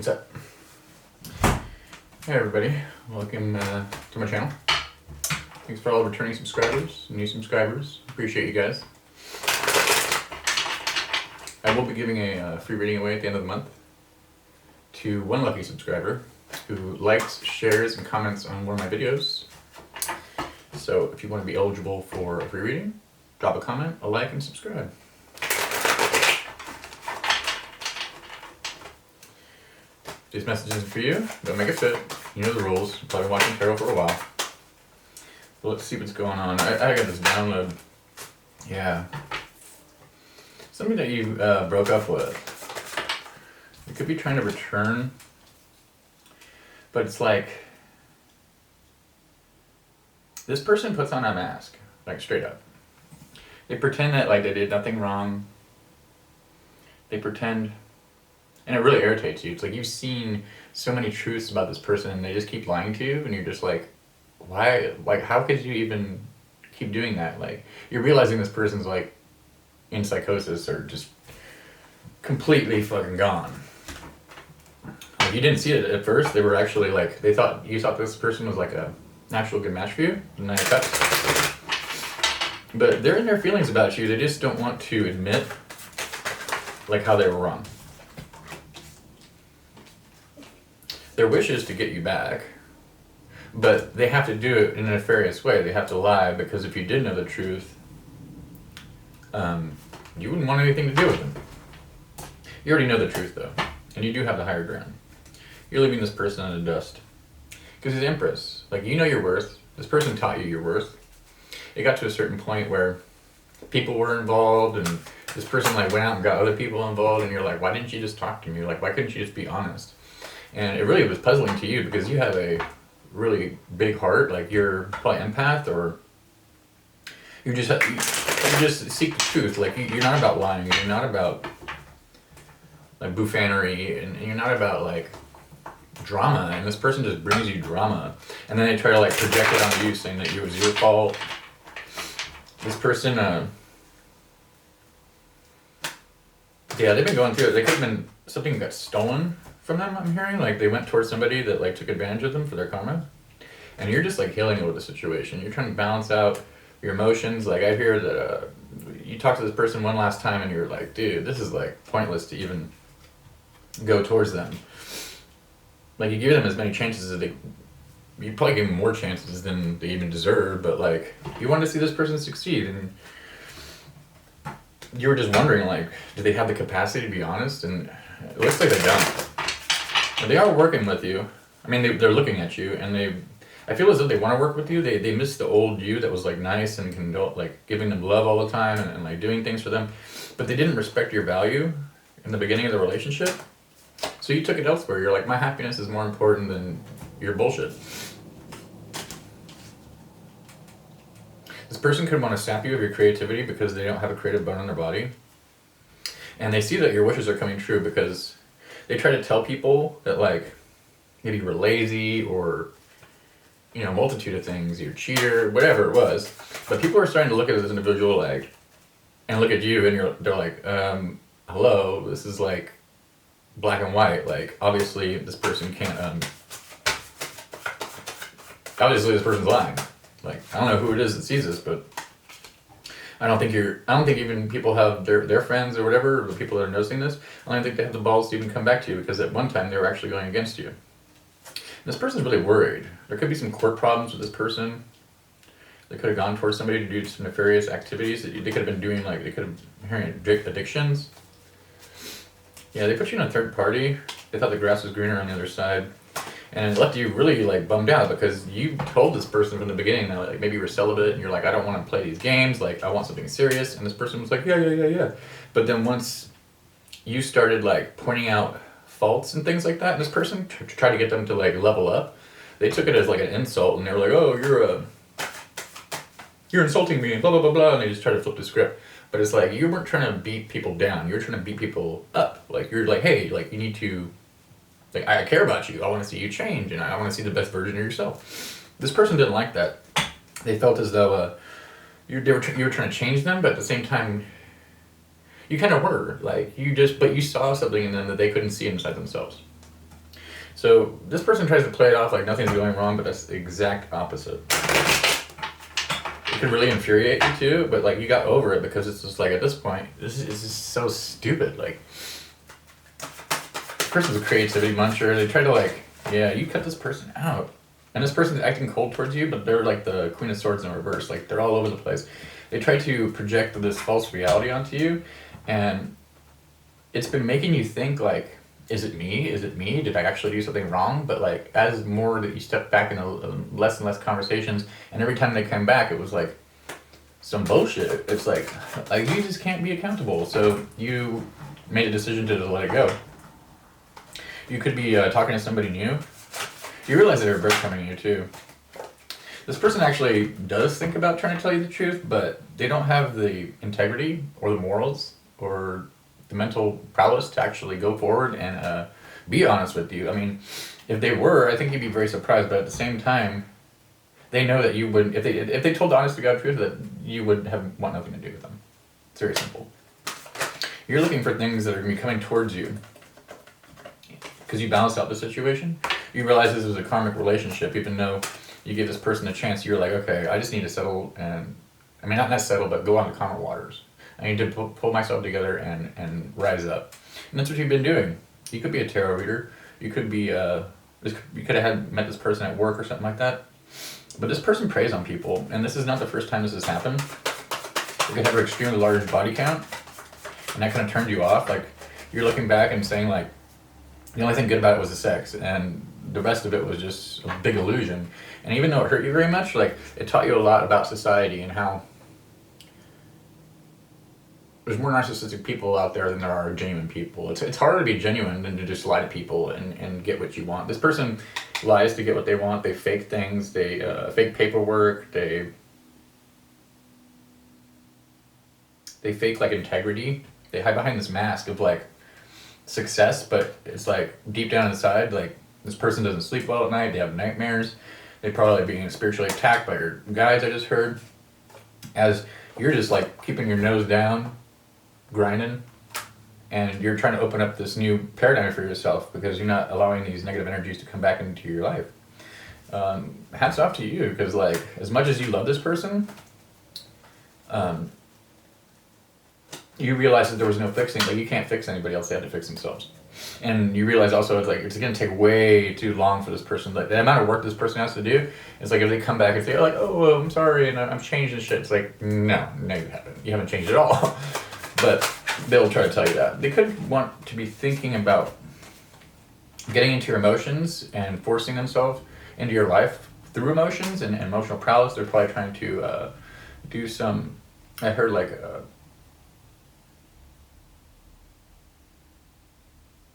What's up? Hey everybody, welcome to my channel. Thanks for all returning subscribers, new subscribers. Appreciate you guys. I will be giving a free reading away at the end of the month to one lucky subscriber who likes, shares, and comments on one of my videos. So if you want to be eligible for a free reading, drop a comment, a like, and subscribe. These messages are for you. Don't make it fit. You know the rules. You've probably been watching tarot for a while. So let's see what's going on. I got this download. Yeah. Somebody that you broke up with. You could be trying to return. But it's like, this person puts on a mask. Like straight up. They pretend that like they did nothing wrong. They pretend. And it really irritates you. It's like you've seen so many truths about this person and they just keep lying to you and you're just like, why? Like, how could you even keep doing that? Like, you're realizing this person's like in psychosis or just completely fucking gone. Like, you didn't see it at first. They were actually like, you thought this person was like an actual good match for you. Nine of Cups. But they're in their feelings about you. They just don't want to admit like how they were wrong. Their wish is to get you back, but they have to do it in a nefarious way. They have to lie because if you did know the truth, you wouldn't want anything to do with them. You already know the truth though, and you do have the higher ground. You're leaving this person in the dust because he's Empress. Like, you know your worth. This person taught you your worth. It got to a certain point where people were involved and this person like went out and got other people involved and you're like, why didn't you just talk to me? Like, why couldn't you just be honest? And it really was puzzling to you because you have a really big heart, like you're probably empath or you just seek the truth. Like you're not about lying, you're not about like buffoonery, and you're not about like drama, and this person just brings you drama. And then they try to like project it onto you saying that it was your fault. This person, yeah, they've been going through it. They could have been, something got stolen from them, I'm hearing. Like they went towards somebody that like took advantage of them for their karma. And you're just like healing over the situation. You're trying to balance out your emotions. Like I hear that you talked to this person one last time and you're like, dude, this is like pointless to even go towards them. Like you give them as many chances as you probably give them more chances than they even deserve, but like you wanted to see this person succeed and you were just wondering like, do they have the capacity to be honest? And it looks like they don't. But they are working with you. I mean, they're looking at you, and I feel as though they want to work with you. They miss the old you that was like nice and like giving them love all the time and like doing things for them. But they didn't respect your value in the beginning of the relationship. So you took it elsewhere. You're like, my happiness is more important than your bullshit. This person could want to sap you of your creativity because they don't have a creative bone in their body. And they see that your wishes are coming true because they try to tell people that like maybe you were lazy or, you know, a multitude of things, you're a cheater, whatever it was. But people are starting to look at this individual like, and look at you and they're like, hello, this is like black and white. Like obviously this person can't, obviously this person's lying. Like, I don't know who it is that sees this, but I don't think even people have their friends or whatever, or the people that are noticing this, I don't think they have the balls to even come back to you because at one time they were actually going against you. And this person's really worried. There could be some court problems with this person. They could have gone towards somebody to do some nefarious activities that they could have been doing, like they could have been hearing addictions. Yeah, they put you in a third party. They thought the grass was greener on the other side. And it left you really like bummed out because you told this person from the beginning that like maybe you were celibate and you're like, I don't want to play these games, like I want something serious. And this person was like, yeah. But then once you started like pointing out faults and things like that, and this person tried to get them to like level up, they took it as like an insult and they were like, oh, you're insulting me and blah, blah, blah, blah. And they just tried to flip the script. But it's like, you weren't trying to beat people down. You were trying to beat people up. Like you're like, hey, like you need to, like, I care about you. I want to see you change, and I want to see the best version of yourself. This person didn't like that. They felt as though you were trying to change them, but at the same time, you kind of were. Like, but you saw something in them that they couldn't see inside themselves. So this person tries to play it off like nothing's going wrong, but that's the exact opposite. It could really infuriate you too, but like you got over it because it's just like at this point, this is just so stupid. Like, this person's a creativity muncher. They try to like, yeah, you cut this person out. And this person's acting cold towards you, but they're like the Queen of Swords in reverse. Like, they're all over the place. They try to project this false reality onto you, and it's been making you think like, is it me? Is it me? Did I actually do something wrong? But like, as more that you step back into less and less conversations, and every time they come back, it was like some bullshit. It's like you just can't be accountable. So you made a decision to just let it go. You could be talking to somebody new. You realize that they're both coming to you too. This person actually does think about trying to tell you the truth, but they don't have the integrity or the morals or the mental prowess to actually go forward and be honest with you. I mean, if they were, I think you'd be very surprised, but at the same time, they know that you would, if they told the honest to God truth, that you would want nothing to do with them. It's very simple. You're looking for things that are going to be coming towards you because you balanced out the situation. You realize this is a karmic relationship, even though you give this person a chance. You're like, okay, I just need to settle and, I mean, not settle, but go on to calmer waters. I need to pull myself together and rise up. And that's what you've been doing. You could be a tarot reader. You could be, you could have met this person at work or something like that. But this person preys on people, and this is not the first time this has happened. They could have an extremely large body count, and that kind of turned you off. Like, you're looking back and saying, like, the only thing good about it was the sex, and the rest of it was just a big illusion. And even though it hurt you very much, like, it taught you a lot about society and how there's more narcissistic people out there than there are genuine people. It's harder to be genuine than to just lie to people and get what you want. This person lies to get what they want. They fake things. They fake paperwork. They fake like integrity. They hide behind this mask of like success, but it's like deep down inside, like this person doesn't sleep well at night. They have nightmares. They probably being spiritually attacked by your guides. I just heard, as you're just like keeping your nose down, grinding, and you're trying to open up this new paradigm for yourself because you're not allowing these negative energies to come back into your life. Hats off to you, because like as much as you love this person, you realize that there was no fixing. Like, you can't fix anybody else. They have to fix themselves. And you realize also it's like it's gonna take way too long for this person. Like, the amount of work this person has to do, it's like if they come back and say like, oh well, I'm sorry and I'm changed and shit, it's like no you haven't. You haven't changed at all. But they'll try to tell you that. They could want to be thinking about getting into your emotions and forcing themselves into your life through emotions and emotional prowess. They're probably trying to do some, I heard like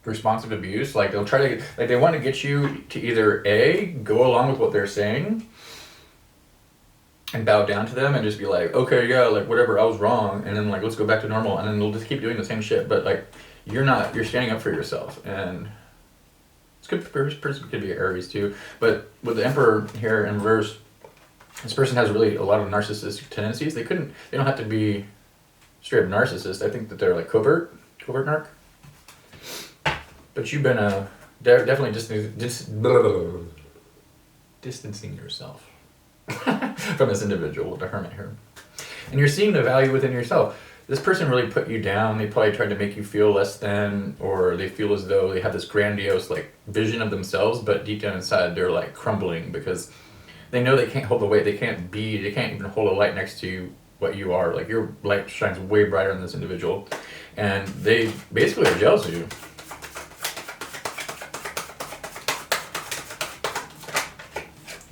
responsive abuse. Like, they'll try to, like, they want to get you to either A, go along with what they're saying and bow down to them and just be like, okay, yeah, like whatever, I was wrong, and then like let's go back to normal, and then they'll just keep doing the same shit. But like, you're standing up for yourself. And it's good. This person could be Aries too, but with the Emperor here in reverse, this person has really a lot of narcissistic tendencies. They don't have to be straight up narcissist. I think that they're like covert narc. But you've been definitely distancing yourself from this individual, the Hermit here. And you're seeing the value within yourself. This person really put you down. They probably tried to make you feel less than, or they feel as though they have this grandiose like vision of themselves, but deep down inside they're like crumbling because they know they can't hold the weight. They can't even hold a light next to what you are. Like, your light shines way brighter than this individual. And they basically are jealous of you.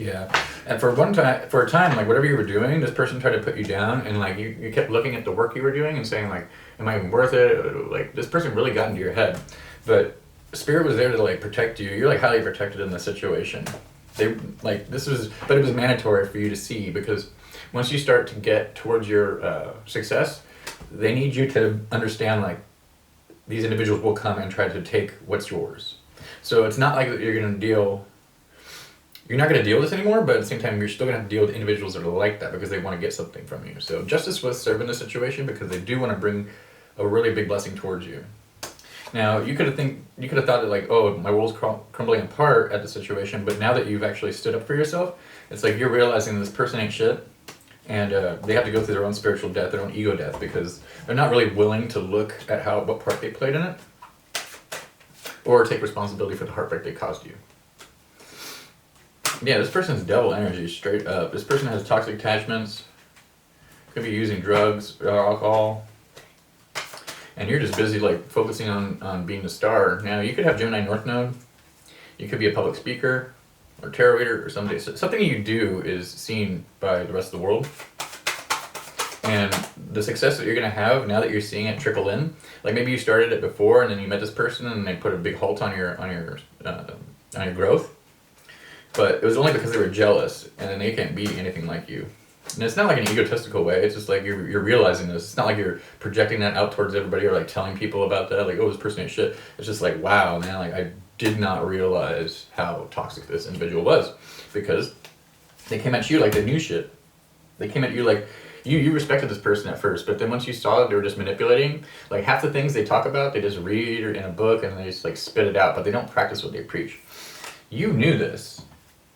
Yeah, and for a time, like whatever you were doing, this person tried to put you down, and like you kept looking at the work you were doing and saying like, am I even worth it? Like, this person really got into your head, but Spirit was there to like protect you. You're like highly protected in this situation. But it was mandatory for you to see, because once you start to get towards your success, they need you to understand like these individuals will come and try to take what's yours. So it's not like you're not going to deal with this anymore, but at the same time, you're still going to have to deal with individuals that are like that because they want to get something from you. So justice was served in this situation because they do want to bring a really big blessing towards you. Now you could have thought that like, oh, my world's crumbling apart at the situation, but now that you've actually stood up for yourself, it's like you're realizing this person ain't shit, and they have to go through their own spiritual death, their own ego death, because they're not really willing to look at what part they played in it, or take responsibility for the heartbreak they caused you. Yeah, this person's devil energy, straight up. This person has toxic attachments, could be using drugs or alcohol, and you're just busy like focusing on being the star. Now, you could have Gemini North Node, you could be a public speaker, or tarot reader, or something you do is seen by the rest of the world. And the success that you're going to have now that you're seeing it trickle in, like maybe you started it before and then you met this person and they put a big halt on your growth, but it was only because they were jealous, and then they can't be anything like you. And it's not like an egotistical way, it's just like you're realizing this. It's not like you're projecting that out towards everybody or like telling people about that, like, oh, this person ain't shit. It's just like, wow, man, like I did not realize how toxic this individual was, because they came at you like they knew shit. They came at you like you respected this person at first, but then once you saw that they were just manipulating, like half the things they talk about, they just read or in a book and they just like spit it out, but they don't practice what they preach. You knew this.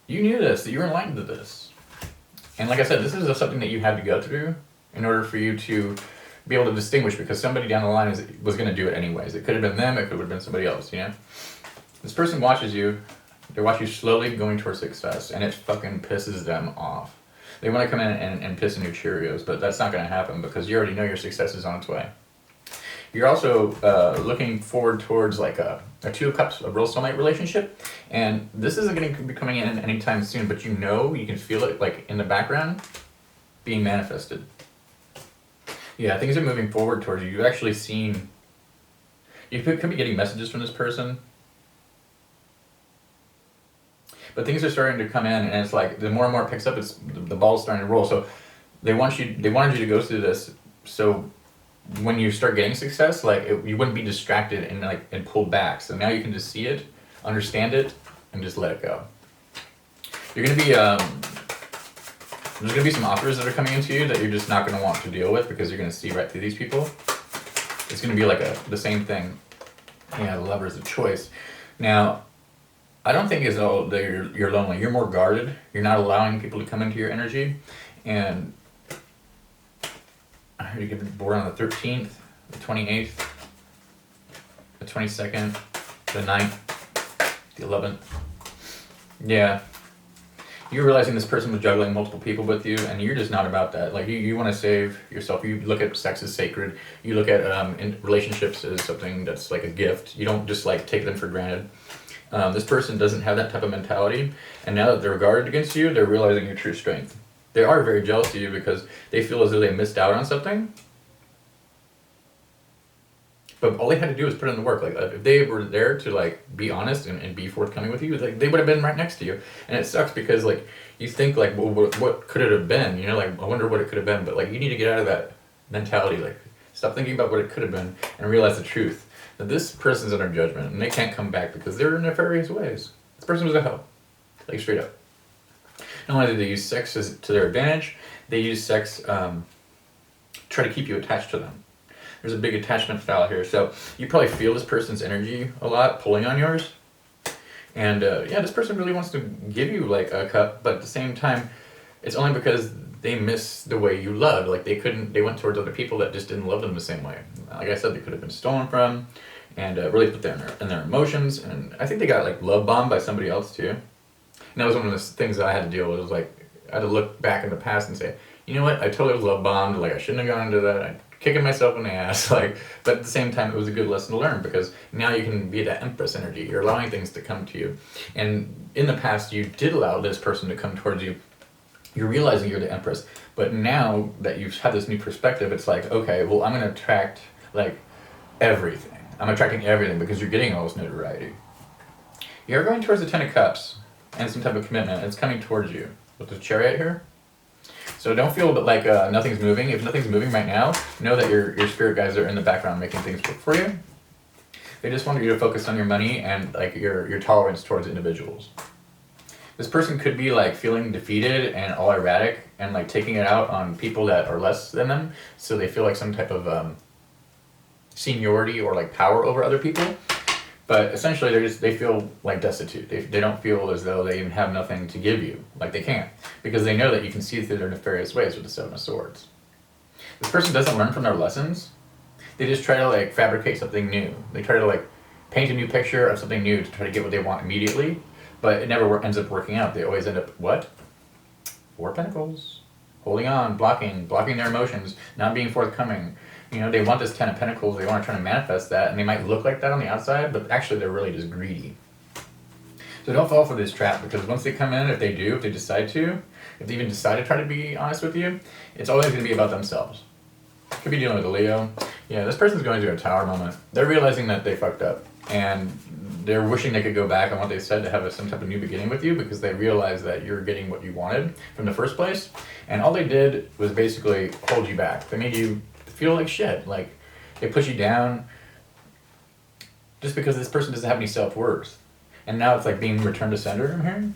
You knew this, that you were enlightened to this. And like I said, this is something that you had to go through in order for you to be able to distinguish, because somebody down the line was going to do it anyways. It could have been them, it could have been somebody else, you know? This person watches you, they watch you slowly going towards success, and it fucking pisses them off. They want to come in and piss in your Cheerios, but that's not going to happen because you already know your success is on its way. You're also looking forward towards like a Two of Cups, a real soulmate relationship, and this isn't going to be coming in anytime soon, but you know, you can feel it like in the background being manifested. Yeah, things are moving forward towards you. You've actually seen, you could be getting messages from this person, but things are starting to come in, and it's like the more and more it picks up, it's the ball's starting to roll. So they wanted you to go through this, so when you start getting success, like you wouldn't be distracted and pulled back. So now you can just see it, understand it, and just let it go. You're gonna be there's gonna be some offers that are coming into you that you're just not gonna want to deal with, because you're gonna see right through these people. It's gonna be like the same thing. Yeah, the Lover is a choice. Now, I don't think it's all that you're lonely. You're more guarded. You're not allowing people to come into your energy, and I heard you get born on the 13th, the 28th, the 22nd, the 9th, the 11th. Yeah. You're realizing this person was juggling multiple people with you, and you're just not about that. Like, you want to save yourself. You look at sex as sacred. You look at in relationships as something that's like a gift. You don't just like take them for granted. This person doesn't have that type of mentality, and now that they're guarded against you, they're realizing your true strength. They are very jealous of you because they feel as though they missed out on something. But all they had to do was put in the work. Like, if they were there to like be honest and be forthcoming with you, like, they would have been right next to you. And it sucks because like you think like, well, what could it have been? You know, like, I wonder what it could have been. But like, you need to get out of that mentality. Like, stop thinking about what it could have been and realize the truth. That this person's under judgment and they can't come back because they're in nefarious ways. This person was a hell, like straight up. Not only do they use sex to their advantage, they use sex try to keep you attached to them. There's a big attachment style here. So you probably feel this person's energy a lot pulling on yours. And yeah, this person really wants to give you like a cup, but at the same time, it's only because they miss the way you loved. Like they went towards other people that just didn't love them the same way. Like I said, they could have been stolen from and really put them in their emotions. And I think they got like love bombed by somebody else too. And that was one of the things that I had to deal with. It was like, I had to look back in the past and say, you know what, I totally was love bombed. Like, I shouldn't have gone into that. I'm kicking myself in the ass. Like, but at the same time, it was a good lesson to learn, because now you can be that Empress energy. You're allowing things to come to you. And in the past, you did allow this person to come towards you. You're realizing you're the Empress. But now that you've had this new perspective, it's like, okay, well, I'm going to attract like everything. I'm attracting everything because you're getting all this notoriety. You're going towards the 10 of Cups and some type of commitment. It's coming towards you with the Chariot here. So don't feel like nothing's moving. If nothing's moving right now, know that your spirit guides are in the background making things work for you. They just want you to focus on your money and like your tolerance towards individuals. This person could be like feeling defeated and all erratic and like taking it out on people that are less than them, so they feel like some type of seniority or like power over other people. But essentially, they feel like destitute. They don't feel as though they even have nothing to give you, like they can't, because they know that you can see through their nefarious ways with the Seven of Swords. This person doesn't learn from their lessons. They just try to like fabricate something new. They try to like paint a new picture of something new to try to get what they want immediately, but it never ends up working out. They always end up what? Four of Pentacles, holding on, blocking their emotions, not being forthcoming. You know, they want this Ten of Pentacles, they want to try to manifest that, and they might look like that on the outside, but actually they're really just greedy. So don't fall for this trap, because once they come in, if they decide to, if they even decide to try to be honest with you, it's always going to be about themselves. Could be dealing with a Leo. Yeah, this person's going through a tower moment. They're realizing that they fucked up, and they're wishing they could go back on what they said to have some type of new beginning with you, because they realize that you're getting what you wanted from the first place, and all they did was basically hold you back. They made you feel like shit. Like, they put you down just because this person doesn't have any self-worth. And now it's like being returned to sender from here.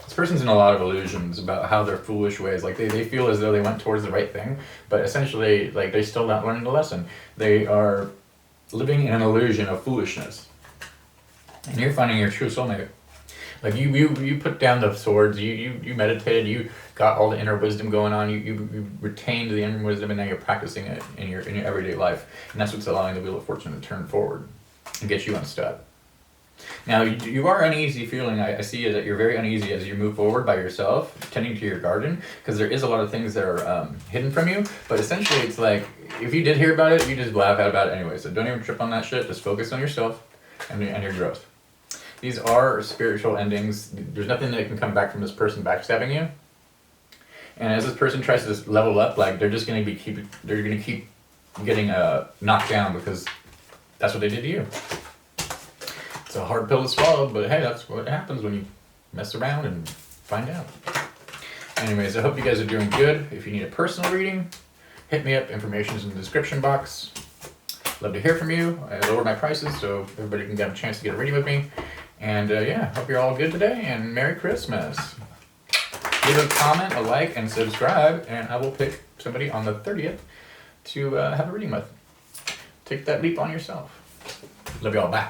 This person's in a lot of illusions about how their foolish ways, like they feel as though they went towards the right thing, but essentially like they're still not learning the lesson. They are living in an illusion of foolishness. And you're finding your true soulmate. Like you put down the swords, you meditated, you got all the inner wisdom going on, you retained the inner wisdom, and now you're practicing it in your everyday life. And that's what's allowing the Wheel of Fortune to turn forward and get you unstuck. Now, you are uneasy feeling, I see that you're very uneasy as you move forward by yourself, tending to your garden, because there is a lot of things that are hidden from you, but essentially it's like, if you did hear about it, you just laugh about it anyway, so don't even trip on that shit, just focus on yourself and your growth. These are spiritual endings. There's nothing that can come back from this person backstabbing you, and as this person tries to level up, like, they're just going to keep getting knocked down, because that's what they did to you. It's a hard pill to swallow, but hey, that's what happens when you mess around and find out. Anyways, I hope you guys are doing good. If you need a personal reading, hit me up. Information is in the description box. Love to hear from you. I lowered my prices so everybody can get a chance to get a reading with me. And yeah, hope you're all good today, and Merry Christmas. Give a comment, a like, and subscribe, and I will pick somebody on the 30th to have a reading with. Take that leap on yourself. Love you all. Bye.